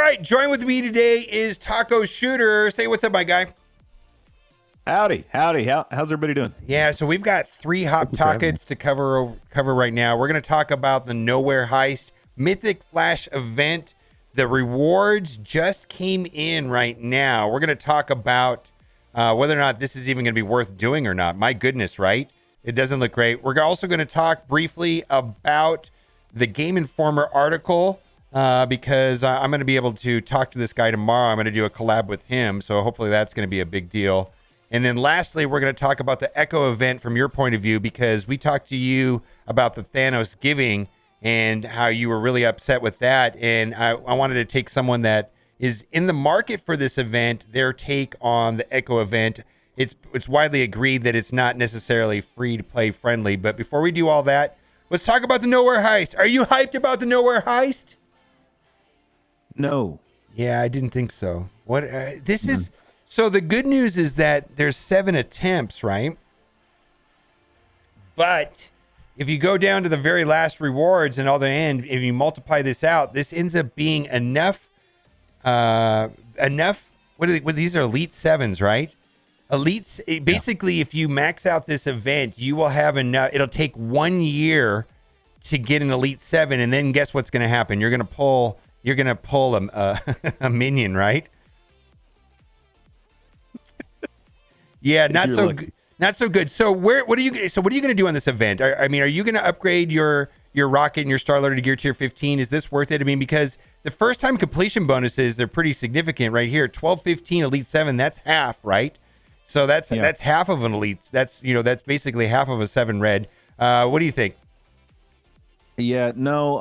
right, join with me today is Taco Shooter. Say what's up, my guy. Howdy. How's everybody doing? Yeah, so we've got 3 hot topics to cover right now. We're going to talk about the Knowhere Heist Mythic Flash event. The rewards just came in right now. We're going to talk about whether or not this is even going to be worth doing or not. My goodness, right? It doesn't look great. We're also going to talk briefly about the Game Informer article because I'm going to be able to talk to this guy tomorrow. I'm going to do a collab with him, so hopefully that's going to be a big deal. And then lastly, we're going to talk about the Echo event from your point of view, because we talked to you about the Thanos giving and how you were really upset with that. And I wanted to take someone that is in the market for this event, their take on the Echo event. It's widely agreed that it's not necessarily free to play friendly. But before we do all that, let's talk about the Knowhere Heist. Are you hyped about the Knowhere Heist? No. Yeah, I didn't think so. What this is. So the good news is that there's 7 attempts, right? But if you go down to the very last rewards and all the end, if you multiply this out, this ends up being enough. What these are elite 7s, right? Elites. Basically, if you max out this event, you will have enough. It'll take 1 year to get an elite 7, and then guess what's going to happen? You're going to pull a minion, right? Yeah, not so good. So what are you going to do on this event? Are you going to upgrade your rocket and your Star-Lord to gear tier 15? Is this worth it? I mean, because the first time completion bonuses, they're pretty significant right here. 12, 15, elite 7, that's half, right? So that's half of an elite. That's basically half of a 7 red. What do you think? Yeah, no.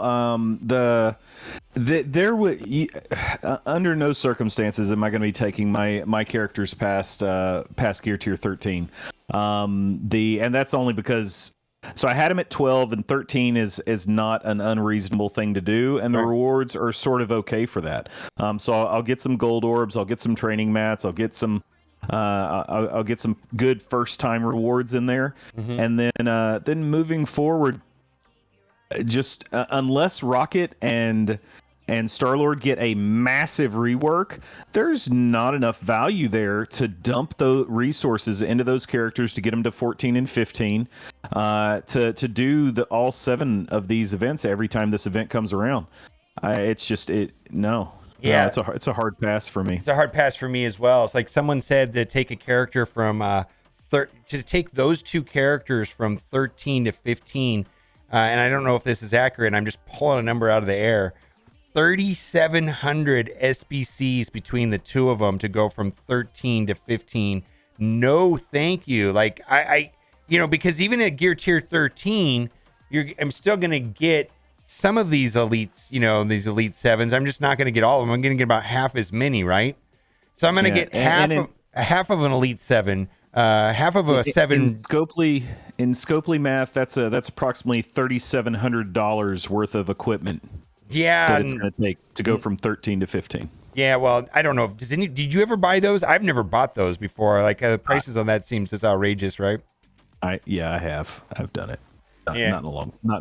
Under no circumstances am I going to be taking my characters past gear tier 13. And that's only because. So I had him at 12, and 13 is not an unreasonable thing to do, and the rewards are sort of okay for that. So I'll get some gold orbs, I'll get some training mats, I'll get some good first time rewards in there, and then moving forward. Just unless Rocket and Star-Lord get a massive rework, there's not enough value there to dump the resources into those characters to get them to 14 and 15 to do all 7 of these events every time this event comes around. It's a hard pass for me. It's a hard pass for me as well. It's like someone said to take a character from to take those 2 characters from 13 to 15. And I don't know if this is accurate. I'm just pulling a number out of the air. 3,700 SBCs between the 2 of them to go from 13 to 15. No, thank you. Like because even at gear tier 13, I'm still going to get some of these elites, these elite 7s. I'm just not going to get all of them. I'm going to get about half as many, right? So I'm going to get half of an elite 7. Half of a 7. In Scopely math, that's approximately $3,700 worth of equipment. Yeah, that it's going to take to go from 13 to 15. Yeah, well, I don't know. Did you ever buy those? I've never bought those before. Like the prices on that seems just outrageous, right? I have. I've done it. Not in a while. Not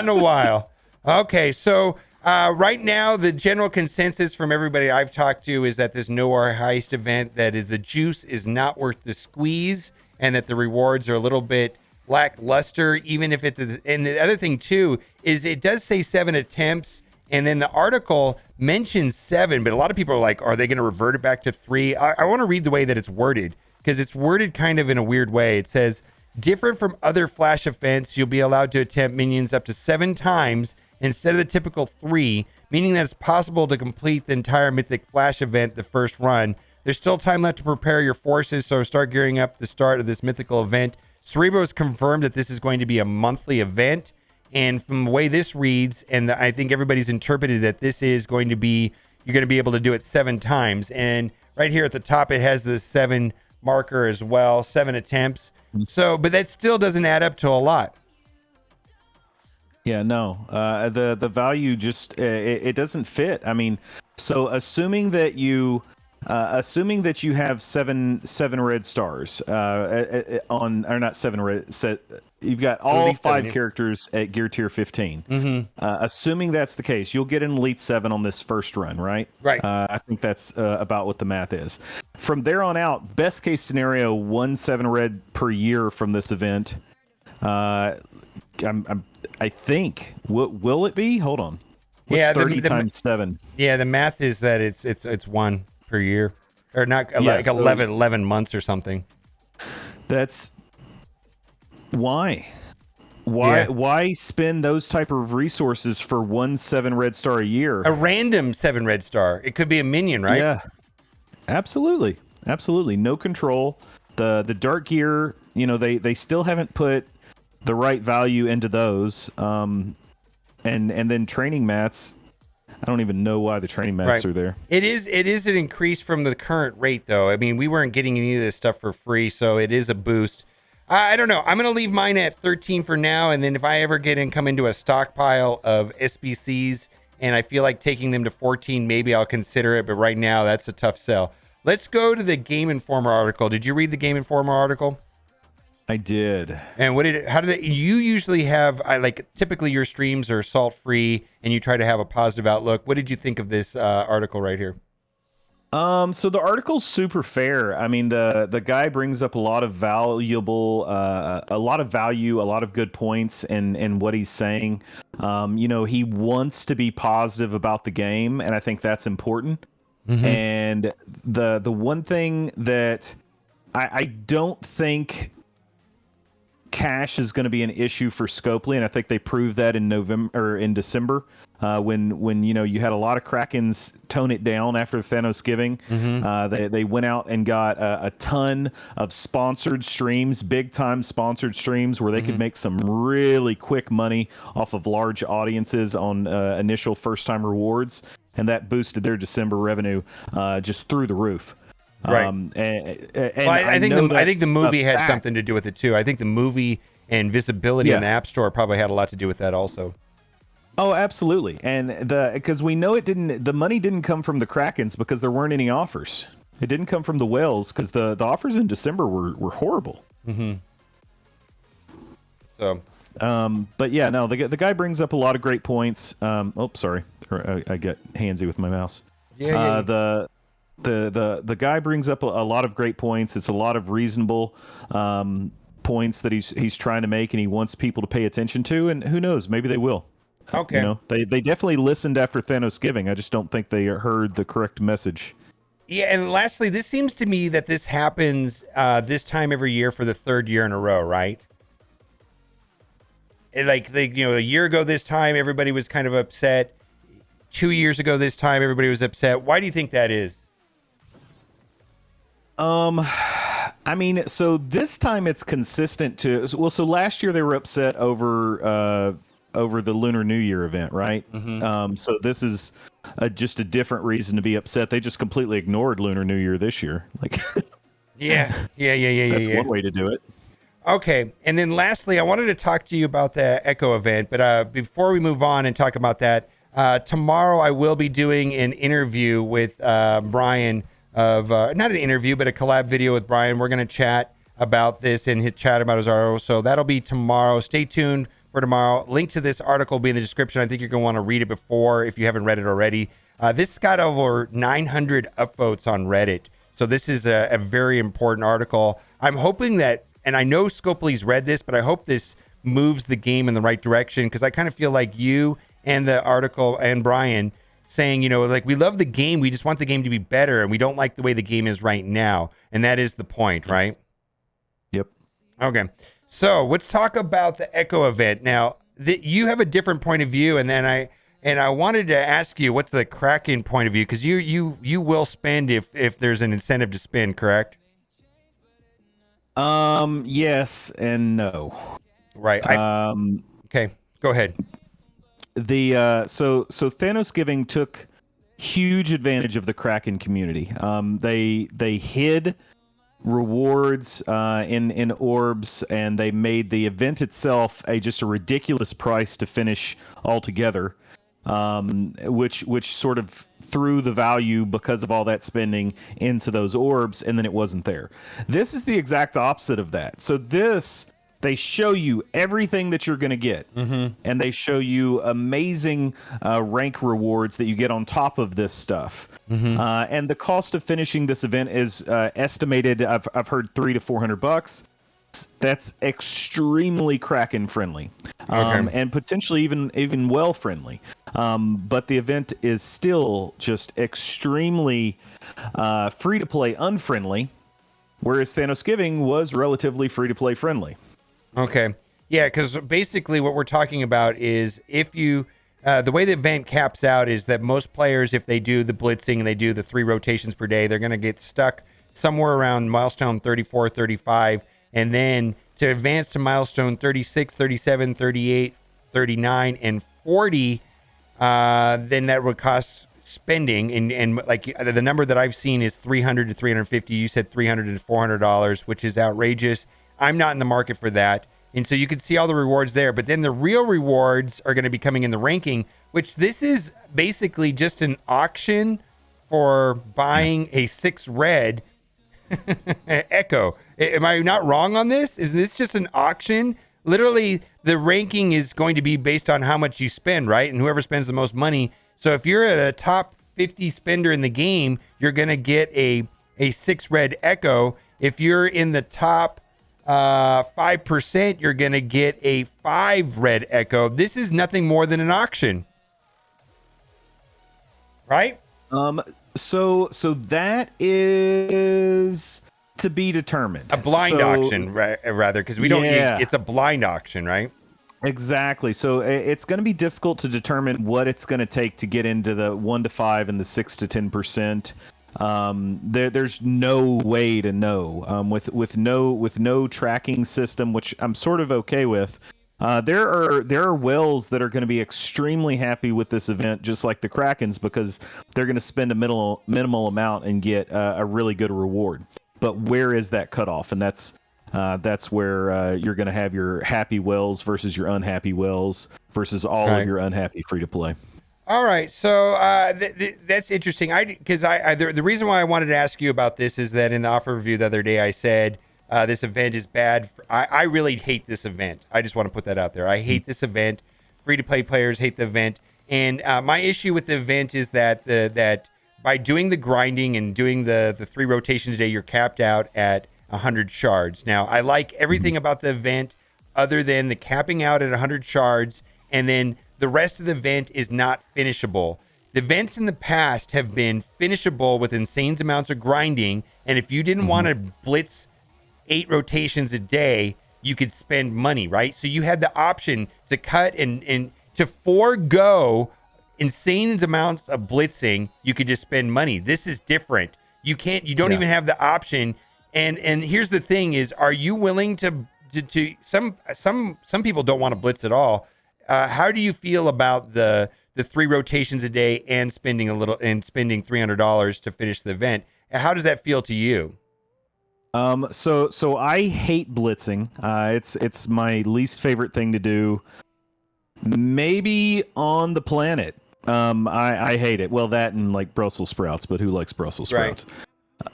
in a while. Okay, so right now the general consensus from everybody I've talked to is that this Knowhere Heist event, the juice is not worth the squeeze, and that the rewards are a little bit lackluster, even if and the other thing too is it does say 7 attempts, and then the article mentions 7, but a lot of people are like, are they going to revert it back to 3? I want to read the way that it's worded, because it's worded kind of in a weird way. It says, different from other Flash events, you'll be allowed to attempt minions up to 7 times instead of the typical 3, meaning that it's possible to complete the entire Mythic Flash event the first run. There's still time left to prepare your forces, so start gearing up the start of this mythical event. Cerebro has confirmed that this is going to be a monthly event, and from the way this reads, and I think everybody's interpreted that this is going to be, you're going to be able to do it 7 times. And right here at the top, it has the 7 marker as well, 7 attempts. So, but that still doesn't add up to a lot. Yeah, no. The value just it doesn't fit. I mean, so assuming that you have seven red stars on, or not 7 red, You've got At all least 5 7, characters at Gear Tier 15. Mm-hmm. Assuming that's the case, you'll get an Elite 7 on this first run, right? Right. I think that's about what the math is. From there on out, best case scenario, 1 7 red per year from this event. I think. Will it be? Hold on. What's 30 times 7? Yeah, the math is that it's 1 per year, or not like So 11 months or something. That's why. Yeah. Why spend those type of resources for 1 7 red star a year? A random 7 red star. It could be a minion, right? Yeah, absolutely. No control. The dark gear, they still haven't put the right value into those. And then training mats. I don't even know why the training mats are there. It is an increase from the current rate, though. I mean, we weren't getting any of this stuff for free, so it is a boost. I don't know. I'm going to leave mine at 13 for now, and then if I ever come into a stockpile of SBCs and I feel like taking them to 14, maybe I'll consider it, but right now that's a tough sell. Let's go to the Game Informer article. Did you read the Game Informer article? I did. And you usually have, typically your streams are salt free and you try to have a positive outlook. What did you think of this article right here? So the article's super fair. I mean, the guy brings up a lot of valuable, a lot of value, a lot of good points in what he's saying. He wants to be positive about the game, and I think that's important. Mm-hmm. And the one thing that I don't think cash is going to be an issue for Scopely, and I think they proved that in November or in December when you had a lot of Krakens tone it down after the Thanos giving. Mm-hmm. They went out and got a ton of sponsored streams, big time sponsored streams where they could make some really quick money off of large audiences on initial first time rewards, and that boosted their December revenue just through the roof. Right. I think the movie had something to do with it too. I think the movie and visibility in the App Store probably had a lot to do with that also. Oh, absolutely. And because we know the money didn't come from the Krakens because there weren't any offers. It didn't come from the whales because the offers in December were horrible. Mm-hmm. So, but yeah, no, the guy brings up a lot of great points. Sorry, I get handsy with my mouse. The guy brings up a lot of great points. It's a lot of reasonable points that he's trying to make, and he wants people to pay attention to. And who knows, maybe they will. Okay. They definitely listened after Thanos giving. I just don't think they heard the correct message. Yeah, and lastly, this seems to me that this happens this time every year for the 3rd year in a row, right? A year ago this time, everybody was kind of upset. 2 years ago this time, everybody was upset. Why do you think that is? I mean, so this time it's consistent so last year they were upset over the Lunar New Year event, right? Mm-hmm. So this is just a different reason to be upset. They just completely ignored Lunar New Year this year. Yeah. That's one way to do it. Okay. And then lastly, I wanted to talk to you about the Echo event, but before we move on and talk about that, tomorrow I will be doing an interview with Brian not an interview, but a collab video with Brian. We're going to chat about this and chat about his article. So that'll be tomorrow. Stay tuned for tomorrow. Link to this article will be in the description. I think you're going to want to read it before if you haven't read it already. This got over 900 upvotes on Reddit. So this is a very important article. I'm hoping that, and I know Scopely's read this, but I hope this moves the game in the right direction, because I kind of feel like you and the article and Brian saying, we love the game, we just want the game to be better, and we don't like the way the game is right now. And that is the point, right? Yep. Okay. So let's talk about the Echo event. Now, you have a different point of view, and I wanted to ask you, what's the Kraken point of view? Because you will spend if there's an incentive to spend, correct? Yes and no. Right. Okay, go ahead. So Thanos giving took huge advantage of the Kraken community. They hid rewards in orbs, and they made the event itself just a ridiculous price to finish altogether, which sort of threw the value because of all that spending into those orbs, and then it wasn't there. This is the exact opposite of that. So this they show you everything that you're going to get, and they show you amazing rank rewards that you get on top of this stuff. And the cost of finishing this event is estimated. I've heard $300 to $400. That's extremely Kraken friendly, and potentially even well friendly. But the event is still just extremely free to play unfriendly, whereas Thanksgiving was relatively free to play friendly. Okay. Yeah, because basically what we're talking about is if you, the way the event caps out is that most players, if they do the blitzing and they do the 3 rotations per day, they're going to get stuck somewhere around milestone 34, 35. And then to advance to milestone 36, 37, 38, 39, and 40, then that would cost spending. And like the number that I've seen is $300 to $350. You said $300 to $400, which is outrageous. I'm not in the market for that. And so you can see all the rewards there. But then the real rewards are going to be coming in the ranking, which this is basically just an auction for buying a 6 red Echo. Am I not wrong on this? Is this just an auction? Literally, the ranking is going to be based on how much you spend, right? And whoever spends the most money. So if you're a top 50 spender in the game, you're going to get a 6 red Echo. If you're in the top 5%, you're going to get a 5 red Echo. This is nothing more than an auction, right? So that is to be determined. A blind auction, rather, because we don't. It's a blind auction, right? Exactly. So it's going to be difficult to determine what it's going to take to get into the 1 to 5 and the 6 to 10%. There's no way to know with no tracking system, which I'm sort of okay with. There are whales that are going to be extremely happy with this event, just like the Krakens, because they're going to spend a minimal amount and get a really good reward. But where is that cutoff? And that's where you're going to have your happy whales versus your unhappy whales versus all of your unhappy free to play. All right, so that's interesting. The reason why I wanted to ask you about this is that in the offer review the other day, I said this event is bad. I really hate this event. I just want to put that out there. I hate this event. Free to play players hate the event, and my issue with the event is that that by doing the grinding and doing the 3 rotations a day, you're capped out at 100 shards. Now, I like everything about the event other than the capping out at 100 shards, and then the rest of the event is not finishable. The events in the past have been finishable with insane amounts of grinding, and if you didn't want to blitz 8 rotations a day, you could spend money, right? So you had the option to cut and to forego insane amounts of blitzing. You could just spend money. This is different. You don't even have the option. And here's the thing is, are you willing to some people don't want to blitz at all. How do you feel about the 3 rotations a day and spending $300 to finish the event? How does that feel to you? So I hate blitzing. It's my least favorite thing to do. Maybe on the planet. I hate it. Well, that and like Brussels sprouts, but who likes Brussels sprouts?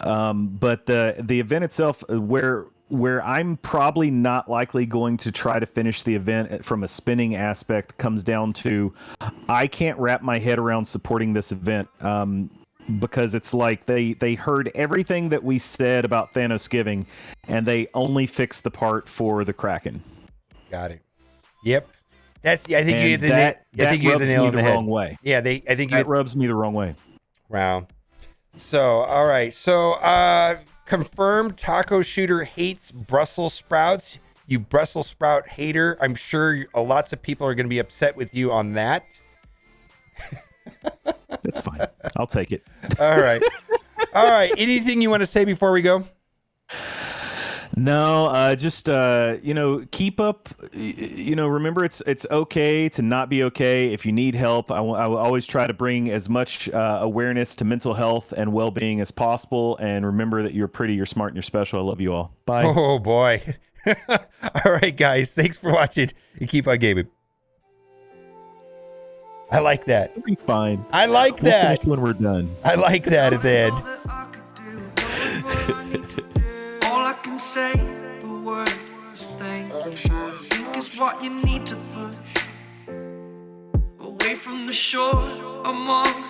Right. But the event itself, where I'm probably not likely going to try to finish the event from a spinning aspect, comes down to I can't wrap my head around supporting this event. Because it's like they heard everything that we said about Thanksgiving, and they only fixed the part for the Kraken. Got it. Yep. I think you hit the nail on the head. Wrong way. Yeah, that rubs me the wrong way. Wow. So, all right. So, confirmed taco shooter hates Brussels sprouts. You Brussels sprout hater. I'm sure lots of people are going to be upset with you on that. That's fine. I'll take it. All right. All right. Anything you want to say before we go? No, just keep up. Remember, it's okay to not be okay. If you need help, I will always try to bring as much awareness to mental health and well-being as possible. And remember that you're pretty, you're smart, and you're special. I love you all. Bye. Oh boy. All right, guys. Thanks for watching. And keep on gaming. I like that. It'll be fine. I like that. When we're done. I like that at the end. All I can say the word is thank you. I think it's what you need to push away from the shore amongst